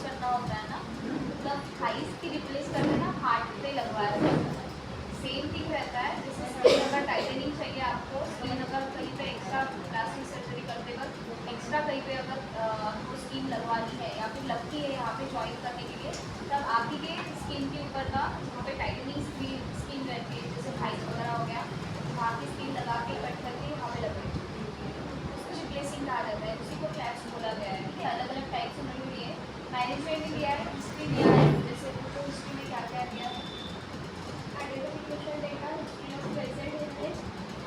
करना होता है ना, मतलब थाइस की रिप्लेस करके ना हार्ट पे लगवाया जाता है। सेम थिंग रहता है, जैसे स्किन अगर टाइटनिंग चाहिए आपको, स्किन अगर कहीं पे एक्स्ट्रा प्लास्टिक सर्जरी करते वक्त एक्स्ट्रा कहीं पे अगर आपको स्किन लगवानी है या फिर लगती है यहाँ पे जॉइन करने के लिए, तब आप ही के स्किन के ऊपर का जहाँ पे टाइटनिंग स्किन रहती है, जैसे थाइस वगैरह हो गया, वहाँ की स्किन लगा के कट करके यहाँ पे लगेगी, उसको रिप्लेसिंग कहा जाता है, उसी को फ्लैप्स बोला गया है। ठीक है, अलग अलग टाइप से बनी हुई है, मैनेजमेंट भी दिया है, हिस्ट्री दिया है, जैसे तो हिस्ट्री में क्या क्या दिया है, identification data, history of present illness,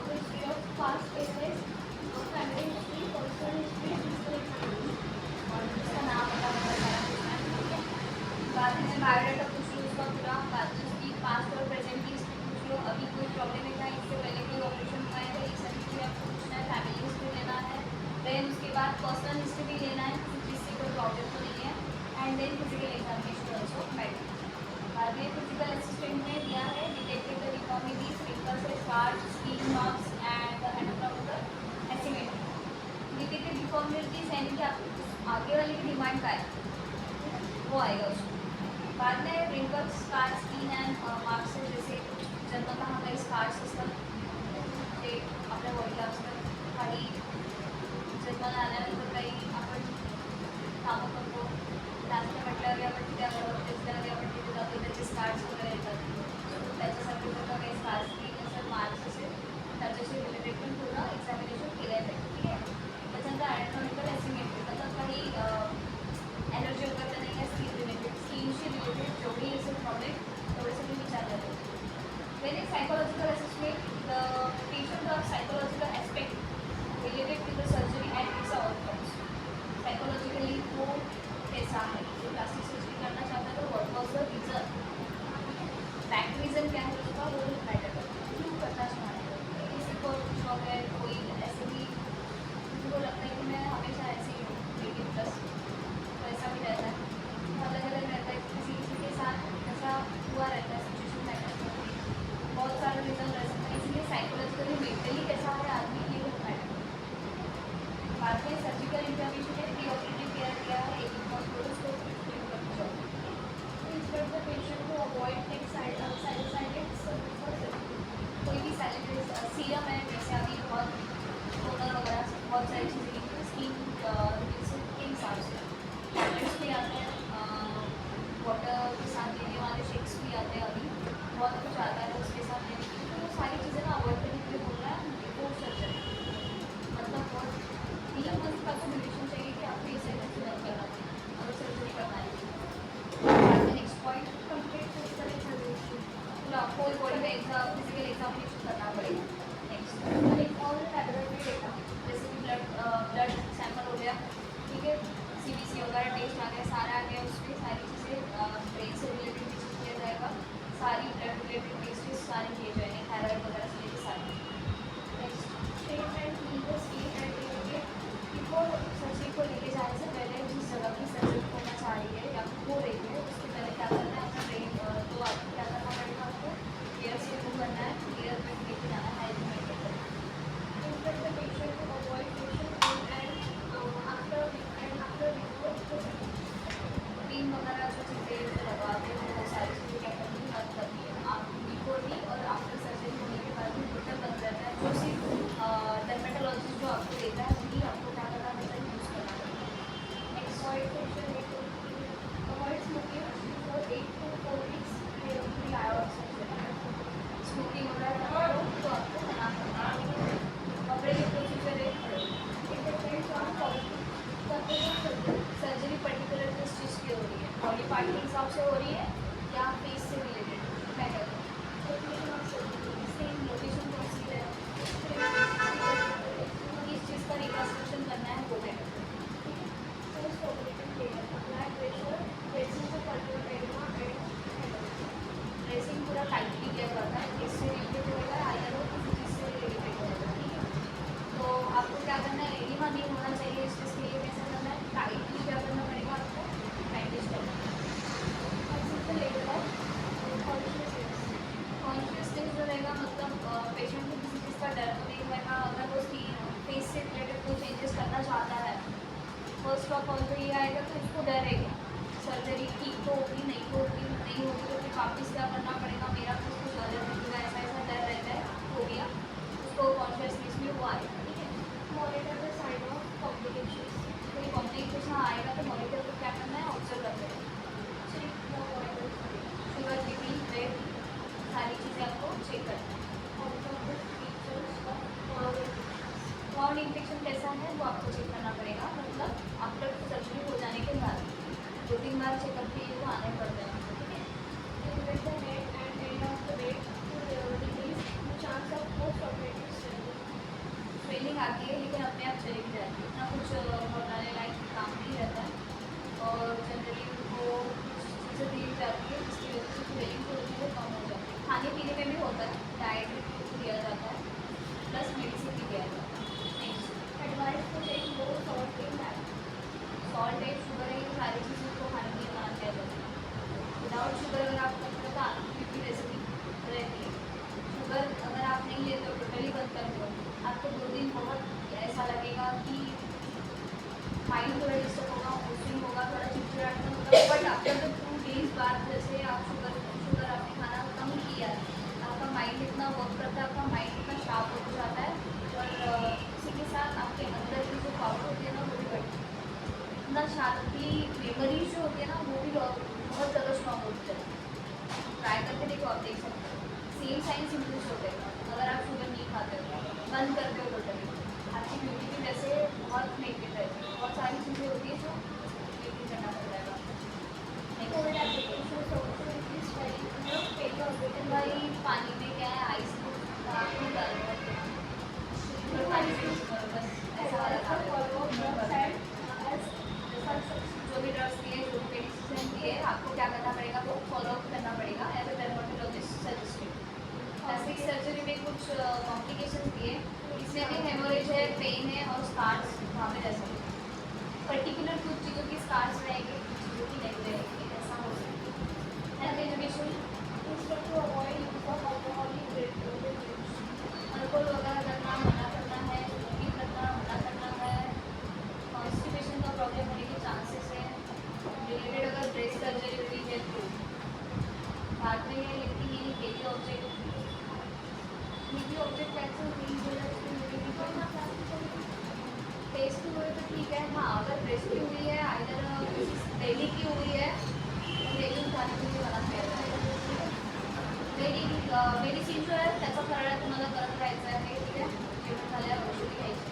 history of past illness, family history, personal history, physical examination, और उसका नाम पता होगा सारा कुछ है। ठीक है, बाद में बायोडाटा पूछ लो उसका पूरा, बाद में उसकी पास्ट और प्रेजेंट की हिस्ट्री पूछ लो, अभी कोई प्रॉब्लम है क्या, इससे पहले कोई ऑपरेशन हुआ है, एक सर्जरी आपको पूछना है, फैमिली हिस्ट्री लेना है, देन उसके बाद पर्सनल हिस्ट्री भी लेना है, जिससे कोई प्रॉब्लम तो नहीं है, and then physical examination also matter. बाद में फिजिकल असिस्टेंट ने दिया है detected the deformities, wrinkles, scars, skin marks and anatomical estimate. Detected deformities यानी कि आप आगे वाले की डिमांड का है वो आएगा उसको। बाद में wrinkles, scars, skin and marks, जैसे जन्मतः काही स्कार्स असतात ते आपल्या बॉडीला असतात, काही जन्माला आल्यानंतर काही आपण कामं करतो, जास्त म्हटल्यावर आपण तिथे त्याच्यावर आपण तिथे जातो, त्याचे स्कार्स वगैरे येतात, त्याच्यासाठी जर का काही स्कार्स स्किन असेल, मार्क्स असेल, त्याच्याशी रिलेटेड पण पूर्ण एक्झामिनेशन केलं आहे. ठीक आहे, त्याच्यानंतर ॲनाटॉमिकल एस्टिमेट, मतलब काही ॲलर्जी वगैरे नाही आहे, स्किन रिलेटेड, स्किनशी रिलेटेड जेवढी असेल प्रॉब्लेम तेवढे सगळे विचारले जाते. Then in psychological assessment, the patient or psychological aspect related to the surgery and its outcomes. Psychologically वो कैसा है, जो प्लास्टिक सर्जरी करना चाहता है तो what was the reason, back reason क्या है उसका, वो मैटर करता है, क्यों करना चाहता है। किसी को शौक है, कोई ऐसे भी किसी को लगता है कि मैं हमेशा ऐसे ही हूँ, लेकिन प्लस तो ऐसा भी रहता है, तो अलग अलग रहता है, किसी किसी के साथ ऐसा हुआ रहता है, सिचुएशन मैटर करती है, बहुत सारे रीज़न रह सकते हैं, इसलिए साइकोलॉजिकली मेंटली कैसा है आदमी ये बहुत मैटर करता है। बाद में सर्जिकल इंटरवेंशन है, प्री ऑपरेटिव केयर किया है, एक इंफॉर्मेटोस्कोप ट्रीटमेंट करनी चाहिए, instead the patient to avoid take sinusitis, कोई भी साइलेंट सीरम है, जैसे अभी बहुत टोनर वगैरह बहुत सारी चीज़ें स्किन के हिसाब से टैबलेट्स भी आते हैं, वाटर के साथ देने वाले शेक्स भी आते हैं, अभी बहुत कुछ आता है उसके साथ देने के लिए, तो वो सारी चीज़ें ना अवॉइड करने के लिए बोल रहा है बिफोर सर्जरी, मतलब बहुत 3 मंथ का तो ड्यूरेशन चाहिए कि आपको इसे कंसिडर करना चाहिए अगर सर्जरी करना है। Next point, complete physical examination, पूरा होल बॉडी में फिजिकल एग्जामिनेशन करना पड़ेगा। नेक्स्ट ऑल लैबोरेटरी डेटा, जैसे कि ब्लड सैंपल हो गया, ठीक है, CBC वगैरह टेस्ट आ गया, सारा आ गया, उसमें सारी चीज़ें ब्रेन से रिलेटेड भी किया जाएगा, सारी ब्लड रिलेटेड टेस्ट सारे किए जाएंगे, थायराइड वगैरह से लेकर सारे। Next state and legal state and before surgery को लेके जाने से पहले जिस जगह की सर्जरी होना चाह रही है या हो रही है, उसके पहले क्या करना है, अपना ब्रेन तो आपको क्या करना पड़ेगा, आपको केयर से वो करना है, केयर में लेके जाना है, हाइजीन मेंटेन करना है। Instruct the patient to avoid facial and after cream वगैरह जो चीज़ें लगाते हैं वो सारी चीज़ें क्या करनी है, बंद करनी है। आप बिफोर भी और आफ्टर सर्जरी होने के बाद भी टोटल बंद रहता है, जो सिर्फ डर्मेटोलॉजिस्ट जो आपको देता है वही आपको क्या करना है, यूज़ करना है। Next avoid smoking for 8 to 4 weeks prior to surgery, smoking वगैरह करना हो तो आपको मना करना है। ऑपरेटिव प्रोसीजर है, it depends on surgery particular किस चीज़ की हो रही है, बॉडी पार्ट के हिसाब से हो रही है या फेस से रिलेटेड मैटर, सेम लोकेशन कौन सी है, किस चीज़ का रिकन्स्ट्रक्शन करना है वो मैटर। ड्रेसिंग पूरा टाइटली किया जाता है, किससे रिलेटेड होगा, आइदर हो किसी चीज़ से रिलेटेड होगा। ठीक है, तो आपको क्या करना है, एडिमा नहीं होना चाहिए, इस चीज़ के लिए कैसे करना है, टाइटली क्या करना पड़ेगा, आपको बैंडेज करना है। बार चेकअप के लिए तो आना ही पड़ता है, ठीक है। ट्रेनिंग आती है लेकिन अपने आप चली भी जाती है, इतना कुछ घबराने लायक काम नहीं रहता है। और जनरली उनको कुछ चीज़ें दी जाती है जिसकी वजह से ट्रेनिंग थोड़ी सी कम हो जाती है। खाने पीने में भी होता है, डाइट भी दिया जाता है, प्लस मेडिसिन भी दिया जाता है। नेक्स्ट, सॉल्ट एंड शुगर है, ये सारी चीज़ों को खाने के लिए मना किया जाता है। विदाउट शुगर अगर आप करते हो तो आपकी भी रेसिपी रहती है। शुगर अगर आप नहीं लेते हो, टोटली बंद कर दो, आपको 2 दिन बहुत ऐसा लगेगा कि माइंड थोड़ा डिस्टर्ब होगा, मूड होगा, थोड़ा चिड़चिड़ापन होगा, बट आफ्टर द 2 डेज बाद जैसे आप शुगर आपने खाना कम किया, आपका माइंड इतना वर्क करता है, आपका माइंड इतना शार्प हो जाता है, और इसी के साथ आपके अंदर की जो पावर होती है ना वो भी बढ़ती है, इतना शांति, मेमोरीज जो होती है ना वो भी बहुत ज़्यादा स्ट्रॉन्ग होती है। ट्राई करके देखो, आप देख सकते हो सेम साइन सिम्टम्स होते हैं अगर आप शुगर नहीं खाते हो, बंद करते हो टोटली, आपकी ब्यूटी भी वैसे बहुत नेगेटिव रहती है, बहुत सारी चीज़ें होती है जो नेगेटिव करना पड़ता है। भाई पानी में क्या है, आइस को डाल देते हैं, पानी से बस ऐसा वाला जो भी ड्रग्स दिए, जो भी मेडिसिन दिए, आपको क्या करना पड़ेगा, वो फॉलो करना पड़ेगा as a dermatologist suggested. Plastic surgery में कुछ कॉम्प्लिकेशन दिए, इसमें भी हेमोरेज है, पेन है और स्कार्स वहाँ में रह सकते हैं। पर्टिकुलर कुछ चीज़ों की स्कार्स रहेंगे, कुछ चीज़ों की नहीं रहेंगी, ऐसा हो सकता है। हेल्थ एजुकेशन, अल्कोहल वगैरह करना मना करना है, स्मोकिंग करना मना करना है, कॉन्स्टिपेशन का प्रॉब्लम होने के चांसेस है। रिलेटेड अगर ब्रेस्ट सर्जरी हुई है तो बाद में ये लिखती है हेवी ऑब्जेक्ट वैक्सीन टेस्ट हुए तो ठीक है। हाँ, अगर ब्रेस्ट की हुई है, आइदर डेली की हुई है तो डेली उठाने के लिए मना किया जाएगा। मेडिसिन जो आहे त्याचा फराळ तुम्हाला करत राहायचं आहे, ठीक आहे। जेवण झाल्यावर औषधी घ्यायची।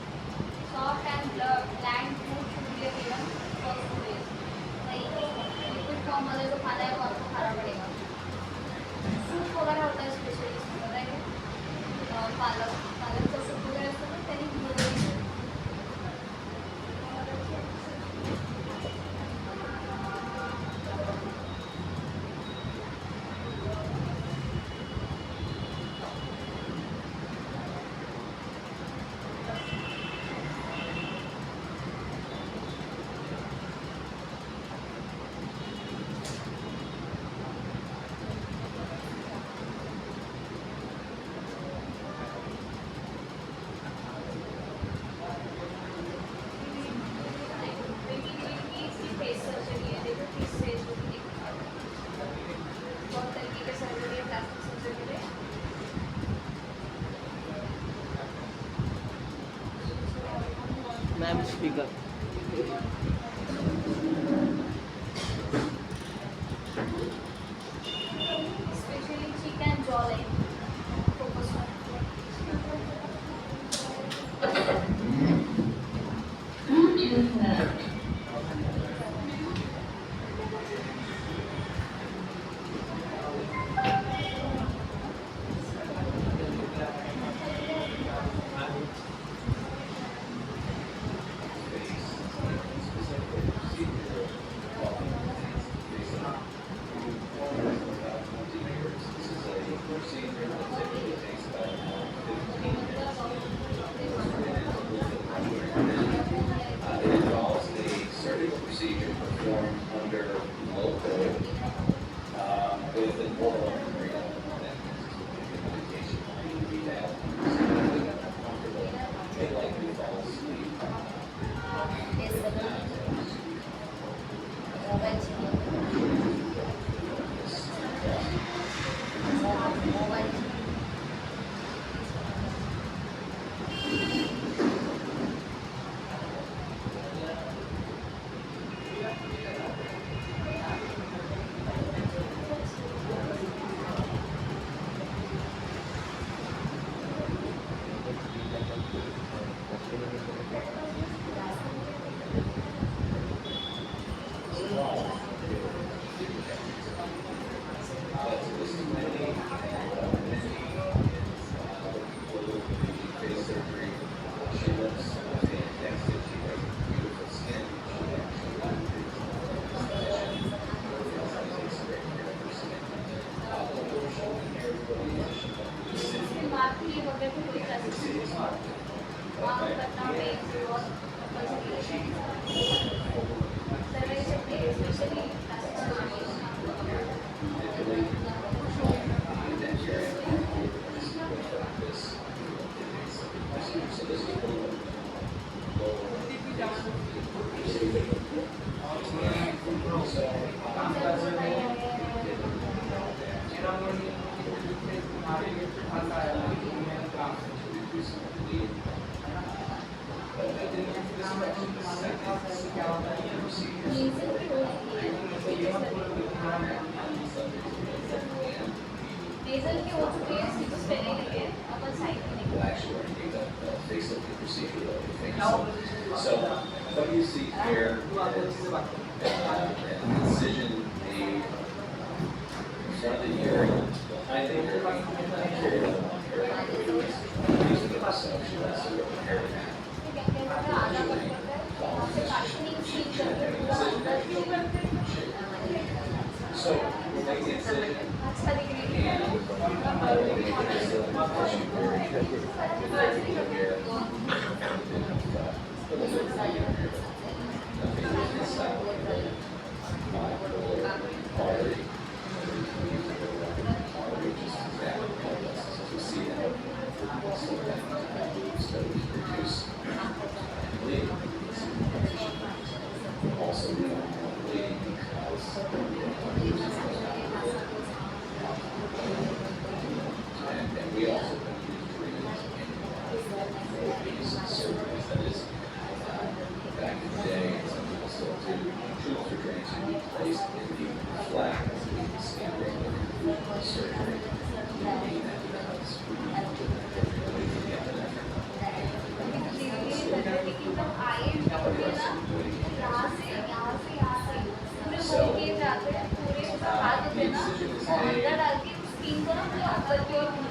Soft and bland food should be given for 2 days। नहीं लिक्विड फॉर्ममध्ये जो खाना है वो आपको खाना पड़ेगा। सूप वगैरह होता है स्पेशली, इसमें पता है क्या? पालकचा सूप वगैरे असतो ना, त्याने ma'am speaker specially chicken jaw line focus on। It involves a surgical procedure performed under local with an oral agreement that medication might be that uncomfortable. They likely fall asleep. Wow. So we'll make the incision अच्छा दिख रही है and we'll make it as a tissue very here. Nothing inside. Artery. Artery just exactly. To see that. So that reduce bleeding. Also, we don't want bleeding because and we also can use dreams in these surgeries. That is, back in the day, and some people still do, troops are trained to be placed in the flat skin surgery.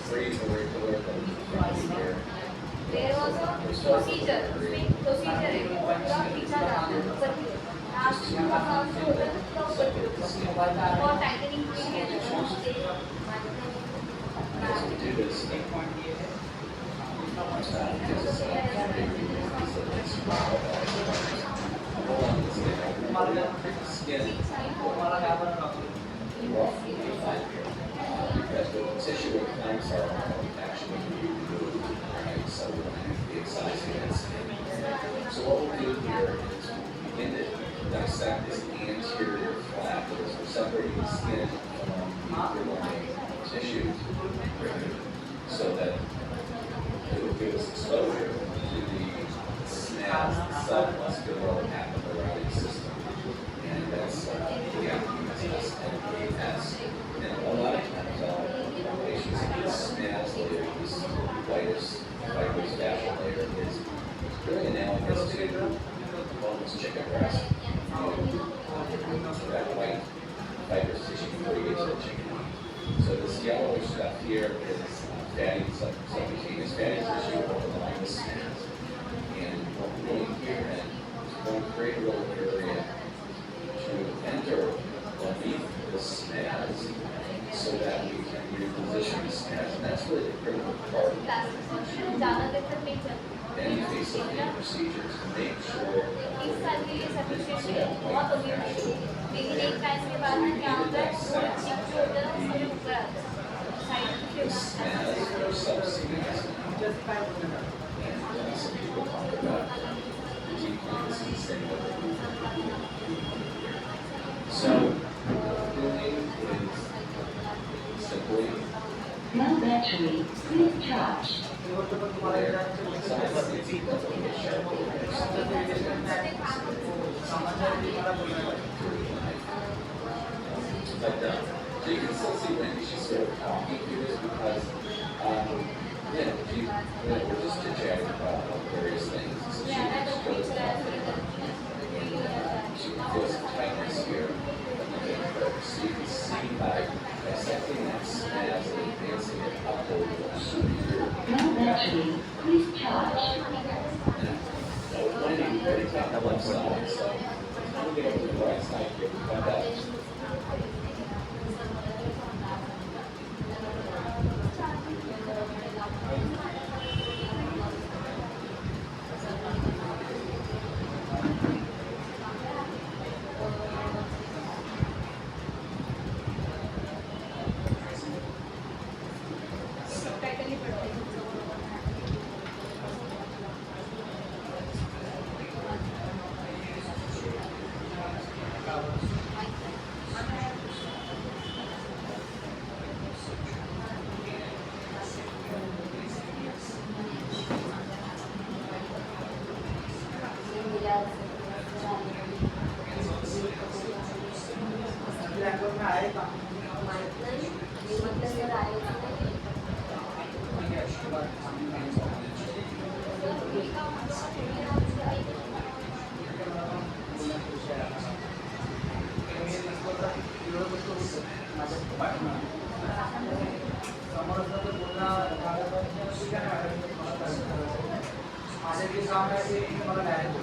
Breathe away from here. There was a procedure, procedure है, पूरा खींचा जाता है ऊपर की ओर। Last में वहाँ से होता है तो ऊपर की ओर। और टाइटनिंग भी है As we do this, skin because the tissue implants are actually removed, right? So we're going to be excising that skin. So what we'll do here is begin to dissect this anterior flap because we're separating the skin from the underlying tissue so that it will give us exposure to the SNAS, the submuscular apparatus system. And that's SNAS. And a lot of times patients get SNAS layer, this fibrous fascial layer is really analogous to almost chicken breast. That white fibrous tissue before you get to the chicken. So this yellowish stuff here is fatty subcutaneous fatty tissue along the SNAS. And what we're doing here is going to create a little area to enter beneath the SNAS so that we can reposition the SNAS. And that's really the critical part of any facelift procedure to make sure इस साल के लिए sufficient है बहुत होगी लेकिन एक time के बाद में क्या होता है पूरा चिप जो होता है ना उसके ऊपर आता है side the SNAS or sub-CNAS. And some people talk about deep plants and say what they do. So, doing is simply No battery, please charge. But so you can still see Wendy, she's sort of talking through this because, we're just chit-chatting about various things. So she feels some tightness here. So you can see by dissecting that SNAS and advancing it upward superior. No battery, please charge. Wendy, very tight on the left side, so we'll get over to the right side here. We've got that. Tightly पड़ता है माझे जे काम आहे ते मला direct